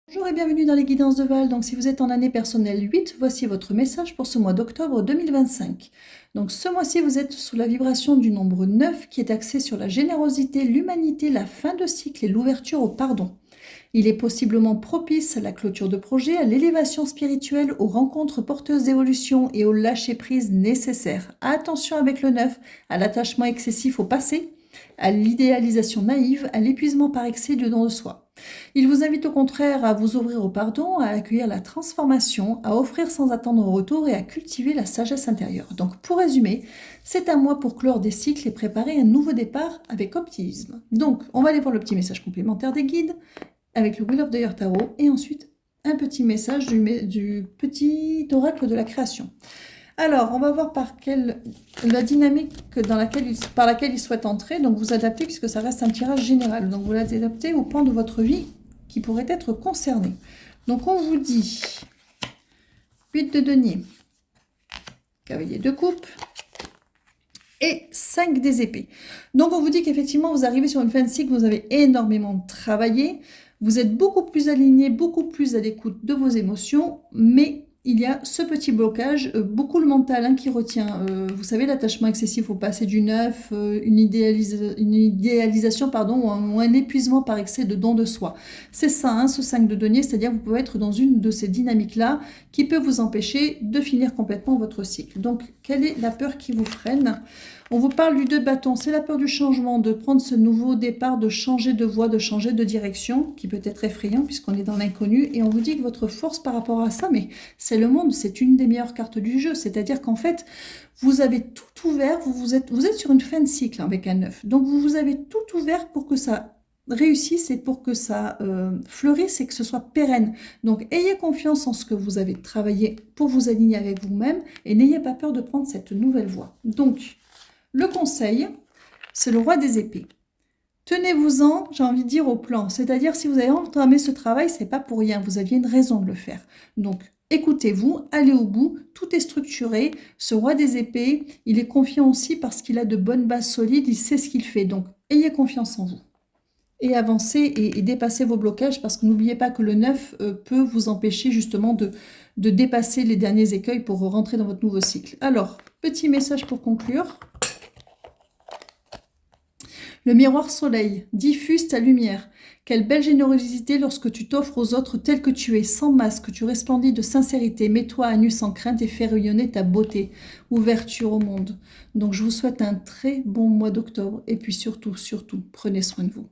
Bonjour et bienvenue dans les guidances de Val. Donc si vous êtes en année personnelle 8, voici votre message pour ce mois d'octobre 2025. Donc ce mois-ci, vous êtes sous la vibration du nombre 9 qui est axé sur la générosité, l'humanité, la fin de cycle et l'ouverture au pardon. Il est possiblement propice à la clôture de projet, à l'élévation spirituelle, aux rencontres porteuses d'évolution et au lâcher-prise nécessaire. Attention avec le 9, à l'attachement excessif au passé, à l'idéalisation naïve, à l'épuisement par excès du don de soi. Il vous invite au contraire à vous ouvrir au pardon, à accueillir la transformation, à offrir sans attendre un retour et à cultiver la sagesse intérieure. Donc pour résumer, c'est un mois pour clore des cycles et préparer un nouveau départ avec optimisme. Donc on va aller voir le petit message complémentaire des guides avec le Wheel of the Year Tarot et ensuite un petit message du petit oracle de la création. Alors, on va voir la dynamique par laquelle il souhaite entrer. Donc, vous adaptez puisque ça reste un tirage général. Donc, vous l'adaptez au point de votre vie qui pourrait être concerné. Donc, on vous dit 8 de denier, cavalier de coupe et 5 des épées. Donc, on vous dit qu'effectivement, vous arrivez sur une fin de cycle, vous avez énormément travaillé. Vous êtes beaucoup plus aligné, beaucoup plus à l'écoute de vos émotions, mais il y a ce petit blocage, beaucoup le mental qui retient, vous savez, l'attachement excessif au passé du neuf, une idéalisation ou un épuisement par excès de don de soi. C'est ça, ce 5 de denier, c'est-à-dire que vous pouvez être dans une de ces dynamiques-là qui peut vous empêcher de finir complètement votre cycle. Donc, quelle est la peur qui vous freine ? On vous parle du 2 de bâton, c'est la peur du changement, de prendre ce nouveau départ, de changer de voie, de changer de direction, qui peut être effrayant puisqu'on est dans l'inconnu. Et on vous dit que votre force par rapport à ça, mais c'est le monde, c'est une des meilleures cartes du jeu. C'est-à-dire qu'en fait, vous avez tout ouvert, vous êtes sur une fin de cycle avec un 9. Donc vous avez tout ouvert pour que ça réussisse et pour que ça fleurisse et que ce soit pérenne. Donc ayez confiance en ce que vous avez travaillé pour vous aligner avec vous-même et n'ayez pas peur de prendre cette nouvelle voie. Donc, le conseil, c'est le roi des épées. Tenez-vous-en, j'ai envie de dire, au plan. C'est-à-dire, si vous avez entamé ce travail, c'est pas pour rien. Vous aviez une raison de le faire. Donc, écoutez-vous, allez au bout. Tout est structuré. Ce roi des épées, il est confiant aussi parce qu'il a de bonnes bases solides. Il sait ce qu'il fait. Donc, ayez confiance en vous. Et avancez et dépassez vos blocages parce que n'oubliez pas que le 9 peut vous empêcher justement de dépasser les derniers écueils pour rentrer dans votre nouveau cycle. Alors, petit message pour conclure. Le miroir soleil, diffuse ta lumière. Quelle belle générosité lorsque tu t'offres aux autres tel que tu es, sans masque, tu resplendis de sincérité. Mets-toi à nu sans crainte et fais rayonner ta beauté, ouverture au monde. Donc je vous souhaite un très bon mois d'octobre et puis surtout, prenez soin de vous.